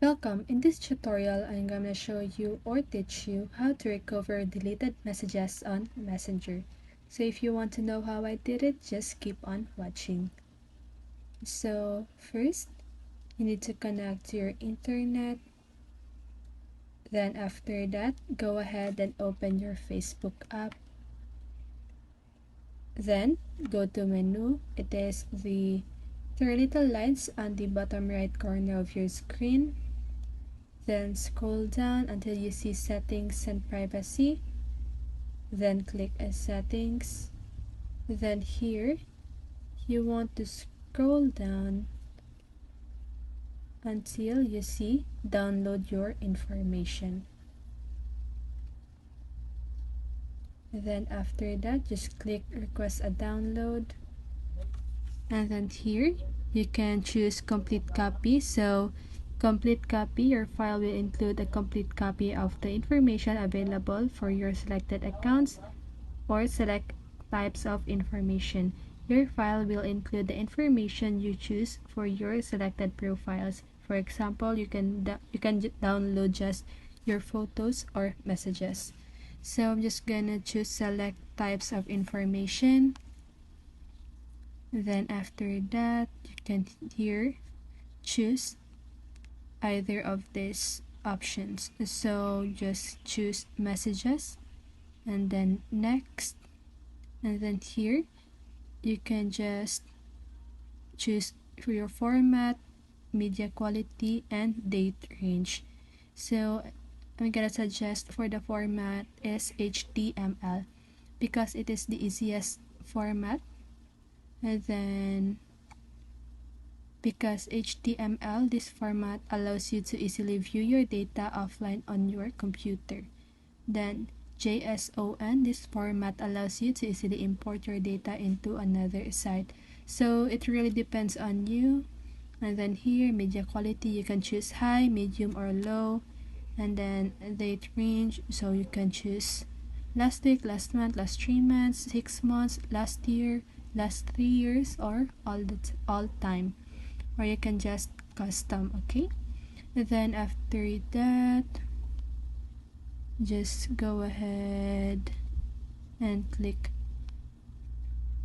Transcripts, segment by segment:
Welcome. In this tutorial, I'm going to show you or teach you how to recover deleted messages on Messenger. So if you want to know how I did it, just keep on watching. So first, you need to connect to your internet. Then after that, go ahead and open your Facebook app. Then go to menu. It is the three little lines on the bottom right corner of your screen. Then scroll down until you see settings and privacy. Then click settings. Then here you want to scroll down until you see download your information. Then after that, just click request a download. And then here you can choose complete copy. So complete copy, your file will include a complete copy of the information available for your selected accounts, or select types of information. Your file will include the information you choose for your selected profiles. For example, you can download just your photos or messages. So I'm just gonna choose select types of information. Then after that, you can here choose either of these options. So just choose messages and then next, and then here you can just choose for your format, media quality, and date range. So I'm gonna suggest for the format is HTML because it is the easiest format. And then because HTML, this format allows you to easily view your data offline on your computer. Then JSON, this format allows you to easily import your data into another site. So it really depends on you. And then here, media quality, you can choose high, medium, or low. And then date range, so you can choose last week, last month, last 3 months, 6 months, last year, last 3 years, or all time. Or you can just custom, okay? And then after that, just go ahead and click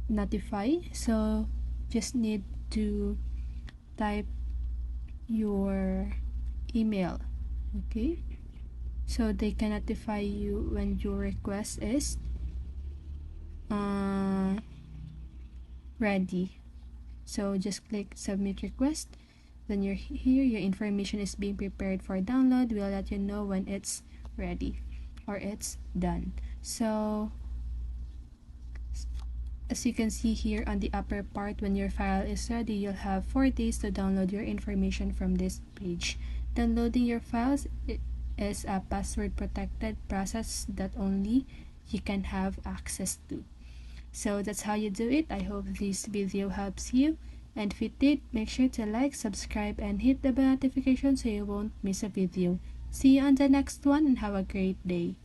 notify. So just need to type your email, okay? So they can notify you when your request is ready. So just click submit request. Then you're here, your information is being prepared for download. We'll let you know when it's ready or it's done. So as you can see here on the upper part, when your file is ready, you'll have 4 days to download your information from this page. Downloading your files is a password protected process that only you can have access to. So that's how you do it. I hope this video helps you. And if it did, make sure to like, subscribe, and hit the bell notification so you won't miss a video. See you on the next one and have a great day.